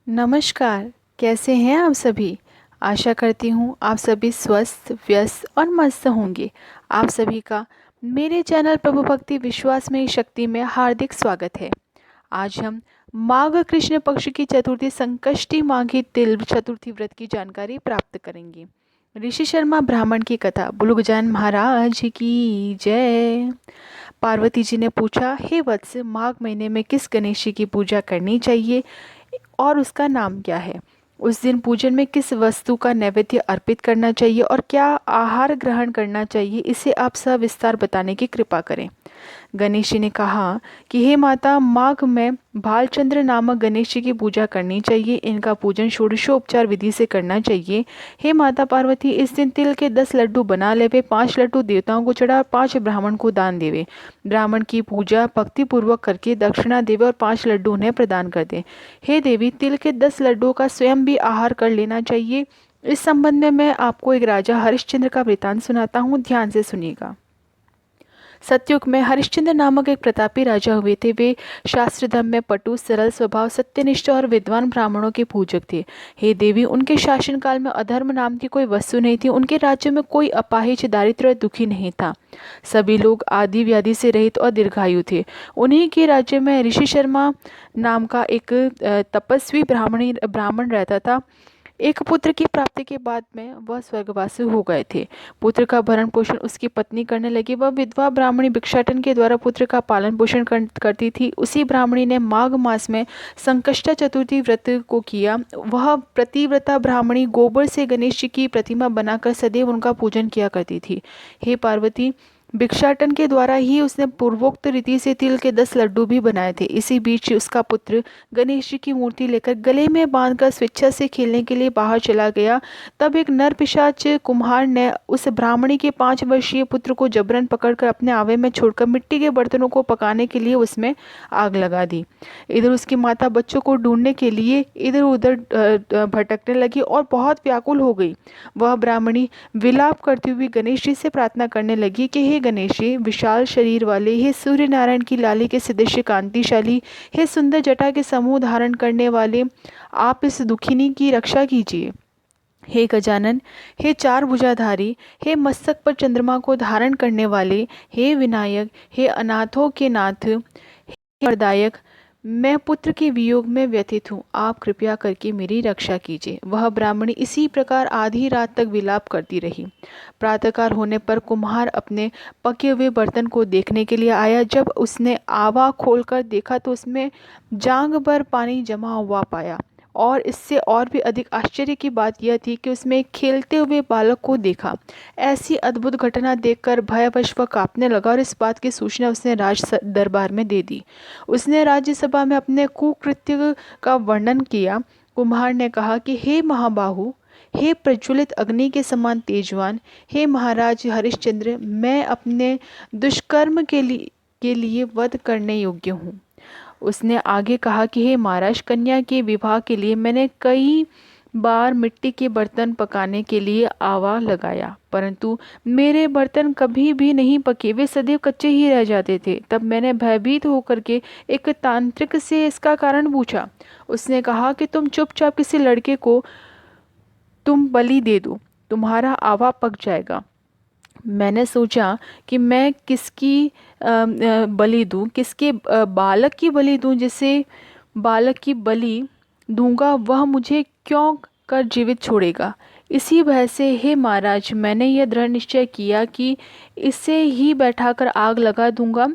नमस्कार। कैसे हैं आप सभी। आशा करती हूँ आप सभी स्वस्थ व्यस्त और मस्त होंगे। आप सभी का मेरे चैनल प्रभु भक्ति विश्वास में शक्ति में हार्दिक स्वागत है। आज हम माघ कृष्ण पक्ष की चतुर्थी संकष्टी माघी तिल चतुर्थी व्रत की जानकारी प्राप्त करेंगे। ऋषि शर्मा ब्राह्मण की कथा। बुलुगजान महाराज की जय। पार्वती जी ने पूछा, हे वत्स, माघ महीने में किस गणेश जी की पूजा करनी चाहिए और उसका नाम क्या है। उस दिन पूजन में किस वस्तु का नैवेद्य अर्पित करना चाहिए और क्या आहार ग्रहण करना चाहिए, इसे आप सविस्तार बताने की कृपा करें। गणेश जी ने कहा कि हे माता, माघ में भालचंद्र नामक गणेश जी की पूजा करनी चाहिए। इनका पूजन षोडशोपचार विधि से करना चाहिए। हे माता पार्वती, इस दिन तिल के 10 लड्डू बना लेवे, 5 लड्डू देवताओं को चढ़ा और 5 ब्राह्मण को दान देवे। ब्राह्मण की पूजा भक्ति पूर्वक करके दक्षिणा देवे और 5 लड्डू उन्हें प्रदान कर दे। हे देवी, तिल के 10 लड्डुओं का स्वयं भी आहार कर लेना चाहिए। इस संबंध में मैं आपको एक राजा हरिश्चंद्र का वृतांत सुनाता हूँ, ध्यान से सुनिएगा। सतयुग में हरिश्चंद्र नामक एक प्रतापी राजा हुए थे। वे शास्त्र धर्म में पटु, सरल स्वभाव, सत्यनिष्ठ और विद्वान ब्राह्मणों के पूजक थे। हे देवी, उनके शासनकाल में अधर्म नाम की कोई वस्तु नहीं थी। उनके राज्य में कोई अपाहिज, दारिद्र्य और दुखी नहीं था। सभी लोग आदि व्याधि से रहित और दीर्घायु थे। उन्हीं के राज्य में ऋषि शर्मा नाम का एक तपस्वी ब्राह्मण रहता था। एक पुत्र की प्राप्ति के बाद में वह स्वर्गवासी हो गए थे। पुत्र का भरण पोषण उसकी पत्नी करने लगी। वह विधवा ब्राह्मणी भिक्षाटन के द्वारा पुत्र का पालन पोषण करती थी। उसी ब्राह्मणी ने माघ मास में संकष्टा चतुर्थी व्रत को किया। वह प्रतिव्रता ब्राह्मणी गोबर से गणेश जी की प्रतिमा बनाकर सदैव उनका पूजन किया करती थी। हे पार्वती, भिक्षाटन के द्वारा ही उसने पूर्वोक्त रीति से तिल के 10 लड्डू भी बनाए थे। इसी बीच उसका पुत्र गणेश जी की मूर्ति लेकर गले में बांधकर स्वेच्छा से खेलने के लिए बाहर चला गया। तब एक नर पिशाच कुम्हार ने उस ब्राह्मणी के 5 वर्षीय पुत्र को जबरन पकड़कर अपने आवे में छोड़कर मिट्टी के बर्तनों को पकाने के लिए उसमें आग लगा दी। इधर उसकी माता बच्चों को ढूंढने के लिए इधर उधर भटकने लगी और बहुत व्याकुल हो गई। वह ब्राह्मणी विलाप करती हुई गणेश जी से प्रार्थना करने लगी कि हे गणेश जी, विशाल शरीर वाले, हे सूर्य नारायण की लाली के सदृश कांतिशाली, हे सुंदर जटा के समूह धारण करने वाले, आप इस दुखिनी की रक्षा कीजिए। हे गजानन, हे 4 भुजाधारी, हे मस्तक पर चंद्रमा को धारण करने वाले, हे विनायक, हे अनाथों के नाथ, हे वरदायक, मैं पुत्र के वियोग में व्यथित हूँ। आप कृपया करके मेरी रक्षा कीजिए। वह ब्राह्मणी इसी प्रकार आधी रात तक विलाप करती रही। प्रातःकाल होने पर कुम्हार अपने पके हुए बर्तन को देखने के लिए आया। जब उसने आवा खोलकर देखा तो उसमें जांग भर पानी जमा हुआ पाया। और इससे और भी अधिक आश्चर्य की बात यह थी कि उसमें एक खेलते हुए बालक को देखा। ऐसी अद्भुत घटना देखकर भयवश वह कांपने लगा और इस बात की सूचना उसने राज दरबार में दे दी। उसने राज्यसभा में अपने कुकृत्य का वर्णन किया। कुम्हार ने कहा कि हे महाबाहु, हे प्रज्वलित अग्नि के समान तेजवान, हे महाराज हरिश्चंद्र, मैं अपने दुष्कर्म के लिए वध करने योग्य हूँ। उसने आगे कहा कि हे महाराज, कन्या के विवाह के लिए मैंने कई बार मिट्टी के बर्तन पकाने के लिए आवा लगाया, परंतु मेरे बर्तन कभी भी नहीं पके, वे सदैव कच्चे ही रह जाते थे। तब मैंने भयभीत होकर के एक तांत्रिक से इसका कारण पूछा। उसने कहा कि तुम चुपचाप किसी लड़के को तुम बलि दे दो, तुम्हारा आवा पक जाएगा। मैंने सोचा कि मैं किसकी बलि दूं, किसके बालक की बलि दूं। जिसे बालक की बलि दूंगा वह मुझे क्यों कर जीवित छोड़ेगा। इसी भय से हे महाराज, मैंने यह दृढ़ निश्चय किया कि इसे ही बैठाकर आग लगा दूंगा।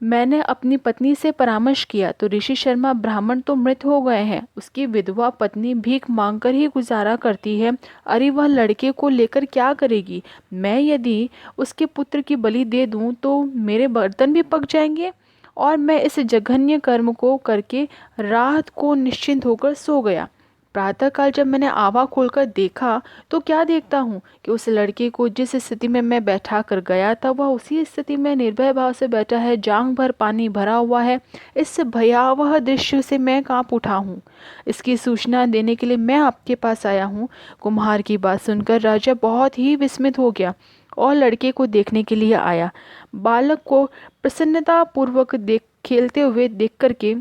मैंने अपनी पत्नी से परामर्श किया तो ऋषि शर्मा ब्राह्मण तो मृत हो गए हैं, उसकी विधवा पत्नी भीख मांगकर ही गुजारा करती है। अरे वह लड़के को लेकर क्या करेगी। मैं यदि उसके पुत्र की बलि दे दूं तो मेरे बर्तन भी पक जाएंगे और मैं इस जघन्य कर्म को करके रात को निश्चिंत होकर सो गया। प्रातःकाल जब मैंने आवा खोलकर देखा तो क्या देखता हूँ कि उस लड़के को जिस स्थिति में मैं बैठा कर गया था वह उसी स्थिति में निर्भय भाव से बैठा है, जांग भर पानी भरा हुआ है। इस भयावह दृश्य से मैं कांप उठा हूँ। इसकी सूचना देने के लिए मैं आपके पास आया हूँ। कुम्हार की बात सुनकर राजा बहुत ही विस्मित हो गया और लड़के को देखने के लिए आया। बालक को प्रसन्नता पूर्वक देख खेलते हुए देख करके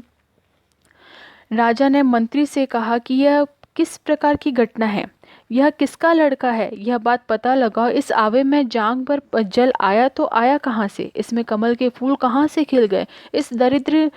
राजा ने मंत्री से कहा कि यह किस प्रकार की घटना है, यह किसका लड़का है, यह बात पता लगाओ। इस आवे में जांग पर जल आया तो आया कहाँ से? इसमें कमल के फूल कहाँ से खिल गए? इस दरिद्र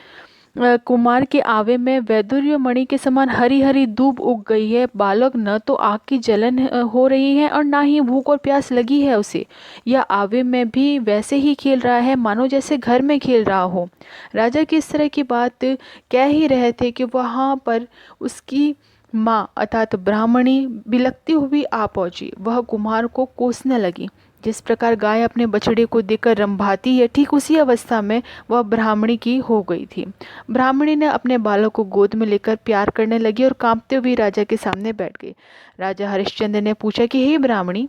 कुमार के आवे में वैदुर्य मणि के समान हरी हरी दूब उग गई है। बालक न तो आग की जलन हो रही है और ना ही भूख और प्यास लगी है उसे। यह आवे में भी वैसे ही खेल रहा है मानो जैसे घर में खेल रहा हो। राजा की इस तरह की बात कह ही रहे थे कि वहाँ पर उसकी माँ अर्थात ब्राह्मणी बिलखती हुई आ पहुंची। वह कुमार को कोसने लगी। जिस प्रकार गाय अपने बछड़े को देखकर रंभाती है, ठीक उसी अवस्था में वह ब्राह्मणी की हो गई थी। ब्राह्मणी ने अपने बालक को गोद में लेकर प्यार करने लगी और कांपते हुए राजा के सामने बैठ गई। राजा हरिश्चंद्र ने पूछा कि हे ब्राह्मणी,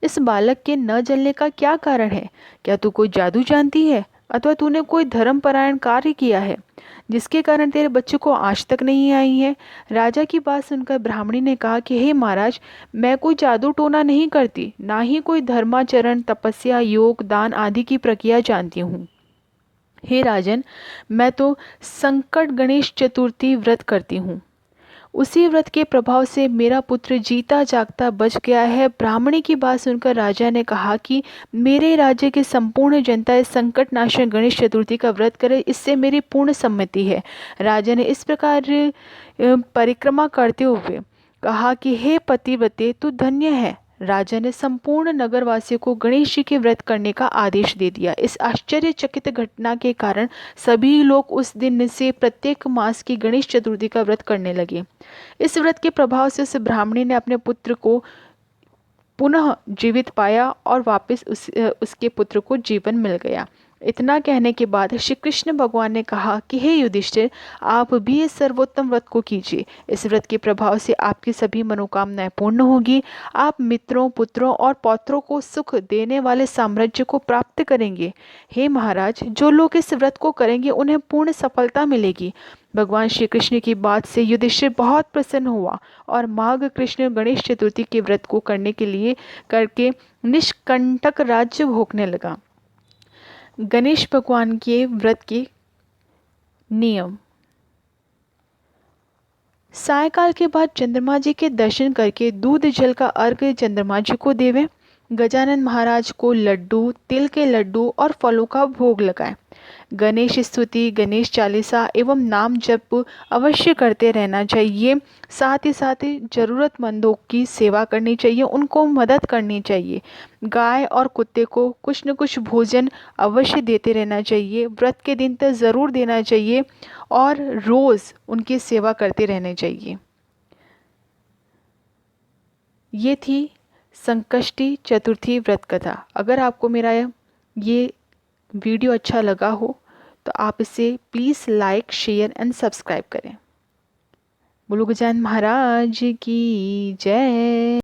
इस बालक के न जलने का क्या कारण है? क्या तू कोई जादू जानती है अथवा तूने कोई धर्मपरायण कार्य किया है जिसके कारण तेरे बच्चे को आज तक नहीं आई है? राजा की बात सुनकर ब्राह्मणी ने कहा कि हे महाराज, मैं कोई जादू टोना नहीं करती, ना ही कोई धर्माचरण, तपस्या, योग, दान आदि की प्रक्रिया जानती हूँ। हे राजन, मैं तो संकट गणेश चतुर्थी व्रत करती हूँ। उसी व्रत के प्रभाव से मेरा पुत्र जीता जागता बच गया है। ब्राह्मणी की बात सुनकर राजा ने कहा कि मेरे राज्य की संपूर्ण जनता इस संकट नाशक गणेश चतुर्थी का व्रत करे, इससे मेरी पूर्ण सम्मति है। राजा ने इस प्रकार परिक्रमा करते हुए कहा कि हे पतिव्रते, तू धन्य है। राजा ने संपूर्ण नगरवासियों को गणेश जी के व्रत करने का आदेश दे दिया। इस आश्चर्यचकित घटना के कारण सभी लोग उस दिन से प्रत्येक मास की गणेश चतुर्थी का व्रत करने लगे। इस व्रत के प्रभाव से उस ब्राह्मणी ने अपने पुत्र को पुनः जीवित पाया और वापस उसके पुत्र को जीवन मिल गया। इतना कहने के बाद श्री कृष्ण भगवान ने कहा कि हे युधिष्ठिर, आप भी इस सर्वोत्तम व्रत को कीजिए। इस व्रत के प्रभाव से आपकी सभी मनोकामनाएं पूर्ण होगी। आप मित्रों, पुत्रों और पौत्रों को सुख देने वाले साम्राज्य को प्राप्त करेंगे। हे महाराज, जो लोग इस व्रत को करेंगे उन्हें पूर्ण सफलता मिलेगी। भगवान श्री कृष्ण की बात से युधिष्ठिर बहुत प्रसन्न हुआ और माघ कृष्ण गणेश चतुर्थी के व्रत को करने के लिए करके निष्कंटक राज्य भोगने लगा। गणेश भगवान के व्रत के नियम। सायकाल के बाद चंद्रमा जी के दर्शन करके दूध जल का अर्घ्य चंद्रमा जी को देवें। गजानन महाराज को लड्डू, तिल के लड्डू और फलों का भोग लगाएं। गणेश स्तुति, गणेश चालीसा एवं नाम जप अवश्य करते रहना चाहिए। साथ ही साथ जरूरतमंदों की सेवा करनी चाहिए, उनको मदद करनी चाहिए। गाय और कुत्ते को कुछ न कुछ भोजन अवश्य देते रहना चाहिए। व्रत के दिन तो ज़रूर देना चाहिए और रोज़ उनकी सेवा करते रहना चाहिए। ये थी संकष्टी चतुर्थी व्रत कथा। अगर आपको मेरा ये वीडियो अच्छा लगा हो तो आप इसे please like, share and subscribe करें। बोलो गजानन महाराज की जय।